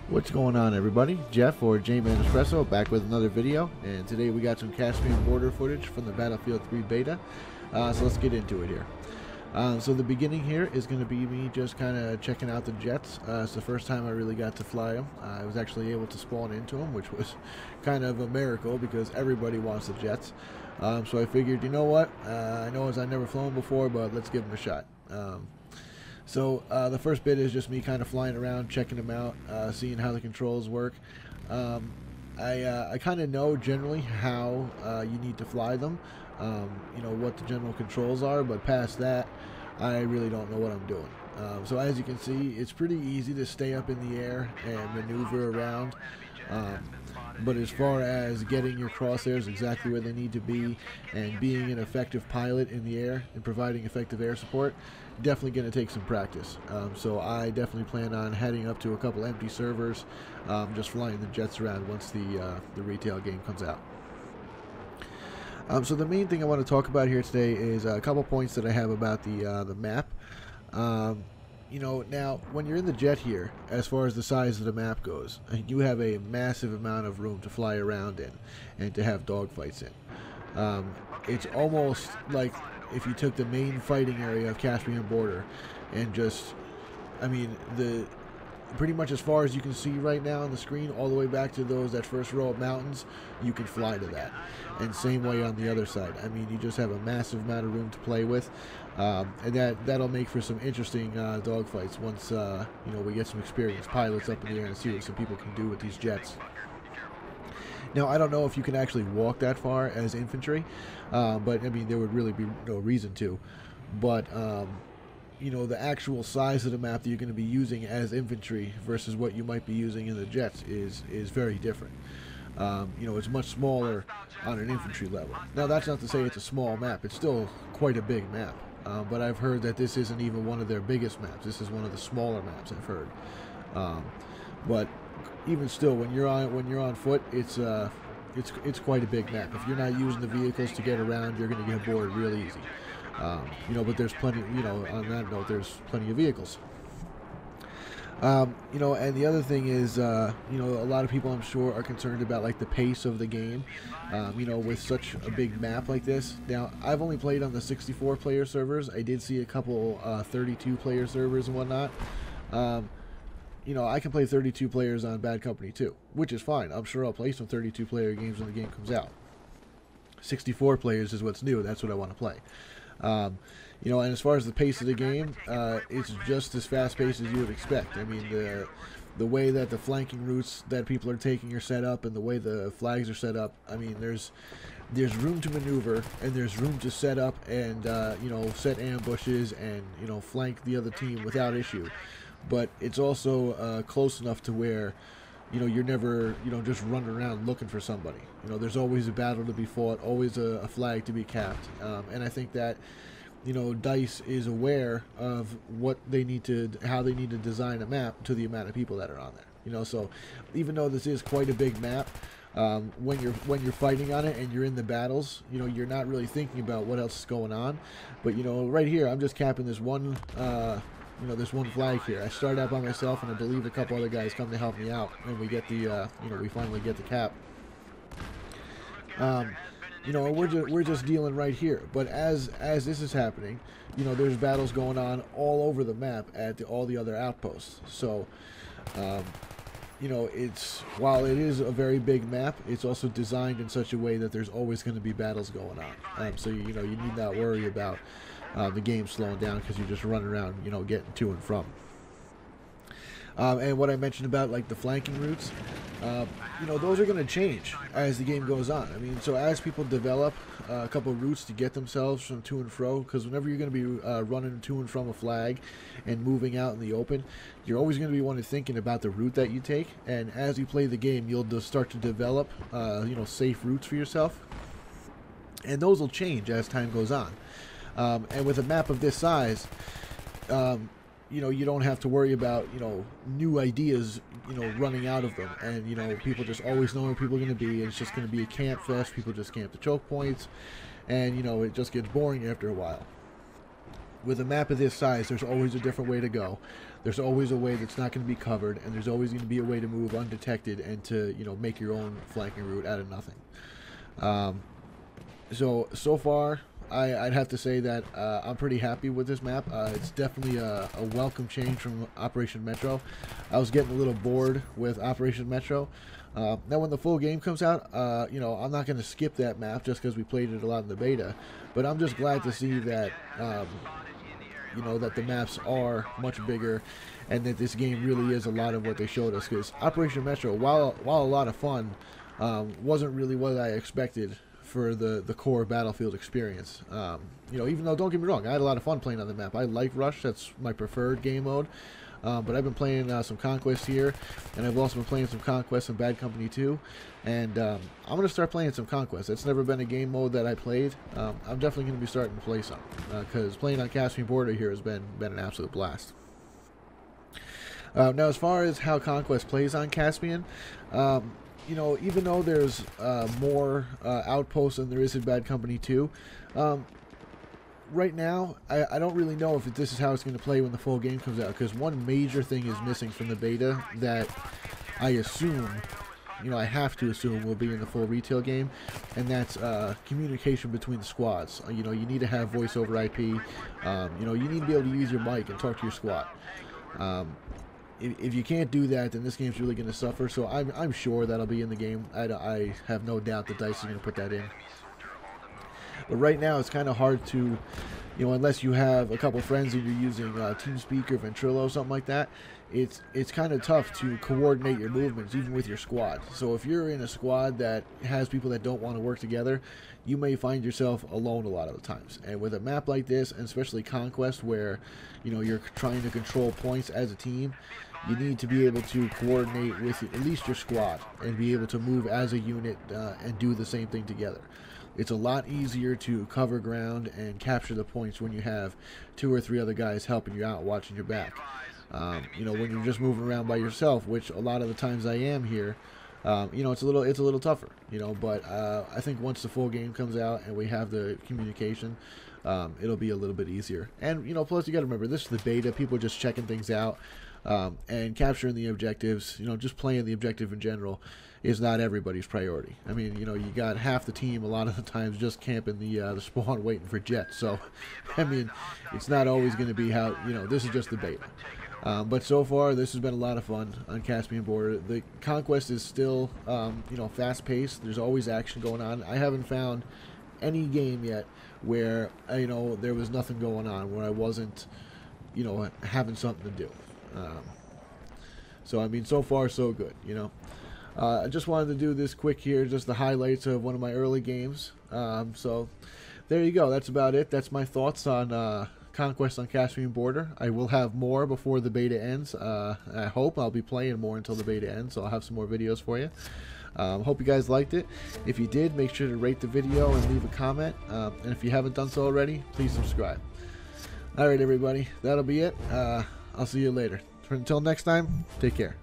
What's going on, everybody? Jeff or J-Man Espresso back with another video, and today we got some Caspian Border footage from the BF3 Beta. So let's get into it here. So the beginning here is going to be me just kind of checking out the jets. It's the first time I really got to fly them. I was actually able to spawn into them, which was kind of a miracle because everybody wants the jets. So I figured, you know what? I know I've never flown before, but let's give them a shot. So the first bit is just me kind of flying around, checking them out, seeing how the controls work. I kind of know generally how you need to fly them, you know, what the general controls are, but past that, I really don't know what I'm doing. So as you can see, it's pretty easy to stay up in the air and maneuver around. But as far as getting your crosshairs exactly where they need to be and being an effective pilot in the air and providing effective air support, definitely going to take some practice. So I definitely plan on heading up to a couple empty servers, just flying the jets around once the retail game comes out. So the main thing I want to talk about here today is a couple points that I have about the map. You know, now when you're in the jet here, as far as the size of the map goes, you have a massive amount of room to fly around in and to have dogfights in. It's almost like if you took the main fighting area of Caspian Border and just, I mean, pretty much as far as you can see right now on the screen, all the way back to that first row of mountains, you can fly to that. And same way on the other side. I mean, you just have a massive amount of room to play with, and that'll make for some interesting dogfights once you know, we get some experienced pilots up in the air and see what some people can do with these jets. Now, I don't know if you can actually walk that far as infantry, but I mean, there would really be no reason to. But you know, the actual size of the map that you're going to be using as infantry versus what you might be using in the jets is very different. You know, it's much smaller on an infantry level. Now, that's not to say it's a small map. It's still quite a big map. But I've heard that this isn't even one of their biggest maps. This is one of the smaller maps, I've heard. But even still, when you're on foot, it's quite a big map. If you're not using the vehicles to get around, you're going to get bored real easy. You know, but there's plenty, you know, on that note, there's plenty of vehicles. You know, and the other thing is, you know, a lot of people I'm sure are concerned about like the pace of the game, you know, with such a big map like this. Now, I've only played on the 64 player servers. I did see a couple 32 player servers and whatnot. You know, I can play 32 players on Bad Company too, which is fine. I'm sure I'll play some 32 player games when the game comes out. 64 players is what's new. That's what I want to play. You know, and as far as the pace of the game, it's just as fast paced as you would expect. I mean, the way that the flanking routes that people are taking are set up and the way the flags are set up, I mean, there's room to maneuver and there's room to set up and you know, set ambushes and, you know, flank the other team without issue. But it's also close enough to where, you know, you're never, you know, just running around looking for somebody. You know, there's always a battle to be fought, always a flag to be capped. And I think that, you know, DICE is aware of what they need to, how they need to design a map to the amount of people that are on there. You know, so even though this is quite a big map, when you're fighting on it and you're in the battles, you know, you're not really thinking about what else is going on. But, you know, right here, I'm just capping this one, you know, this one flag here. I start out by myself, and I believe a couple other guys come to help me out, and we get the, you know, we finally get the cap. You know, we're just dealing right here. But as this is happening, you know, there's battles going on all over the map at all the other outposts. So, you know, while it is a very big map, it's also designed in such a way that there's always going to be battles going on. So you know, you need not worry about the game slowing down because you're just running around, you know, getting to and from. And what I mentioned about like the flanking routes, you know, those are going to change as the game goes on. I mean, so as people develop a couple of routes to get themselves from to and fro, because whenever you're going to be running to and from a flag and moving out in the open, you're always going to be thinking about the route that you take. And as you play the game, you'll just start to develop, you know, safe routes for yourself. And those will change as time goes on. And with a map of this size, you know, you don't have to worry about, you know, new ideas, you know, running out of them. And, you know, people just always know where people are going to be. And it's just going to be a camp fest. People just camp the choke points. And, you know, it just gets boring after a while. with a map of this size, there's always a different way to go. There's always a way that's not going to be covered, and there's always going to be a way to move undetected and to, you know, make your own flanking route out of nothing. So far, I'd have to say that I'm pretty happy with this map. It's definitely a welcome change from Operation Metro. I was getting a little bored with Operation Metro. Now when the full game comes out, you know, I'm not going to skip that map just because we played it a lot in the beta, but I'm just glad to see that, you know, that the maps are much bigger and that this game really is a lot of what they showed us, because Operation Metro, while a lot of fun, wasn't really what I expected for the core Battlefield experience. You know, even though, don't get me wrong, I had a lot of fun playing on the map. I like Rush, that's my preferred game mode. But I've been playing some Conquest here, and I've also been playing some Conquest and Bad Company 2, and I'm going to start playing some Conquest. It's never been a game mode that I played. I'm definitely going to be starting to play some, because playing on Caspian Border here has been an absolute blast. Now, as far as how Conquest plays on Caspian, you know, even though there's more outposts than there is in Bad Company 2, right now, I don't really know if this is how it's going to play when the full game comes out, because one major thing is missing from the beta that I assume, you know, I have to assume will be in the full retail game, and that's communication between the squads. You know, you need to have voice over IP. You know, you need to be able to use your mic and talk to your squad. If you can't do that, then this game's really going to suffer, so I'm sure that'll be in the game. I have no doubt that DICE is going to put that in. But right now, it's kind of hard to, you know, unless you have a couple friends and you're using TeamSpeak or Ventrilo, something like that, it's kind of tough to coordinate your movements, even with your squad. So if you're in a squad that has people that don't want to work together, you may find yourself alone a lot of the times. And with a map like this, and especially Conquest, where, you know, you're trying to control points as a team, you need to be able to coordinate with at least your squad and be able to move as a unit and do the same thing together. It's a lot easier to cover ground and capture the points when you have 2 or 3 other guys helping you out, watching your back. You know, when you're just moving around by yourself, which a lot of the times I am here, you know, it's a little tougher. You know, but I think once the full game comes out and we have the communication, it'll be a little bit easier. And you know, plus you got to remember, this is the beta. People are just checking things out. And capturing the objectives, you know, just playing the objective in general is not everybody's priority. I mean, you know, you got half the team a lot of the times just camping the spawn waiting for jets. So, I mean, it's not always going to be how, you know, this is just the beta. But so far, this has been a lot of fun on Caspian Border. The Conquest is still, you know, fast-paced. There's always action going on. I haven't found any game yet where, you know, there was nothing going on, where I wasn't, you know, having something to do. So I mean, so far so good, you know. I just wanted to do this quick here, just the highlights of one of my early games. So there you go. That's about it. That's my thoughts on Conquest on Caspian Border. I will have more before the beta ends. I hope I'll be playing more until the beta ends, so I'll have some more videos for you. Hope you guys liked it. If you did, make sure to rate the video and leave a comment. And if you haven't done so already, please subscribe. Alright everybody, that'll be it. I'll see you later. Until next time, take care.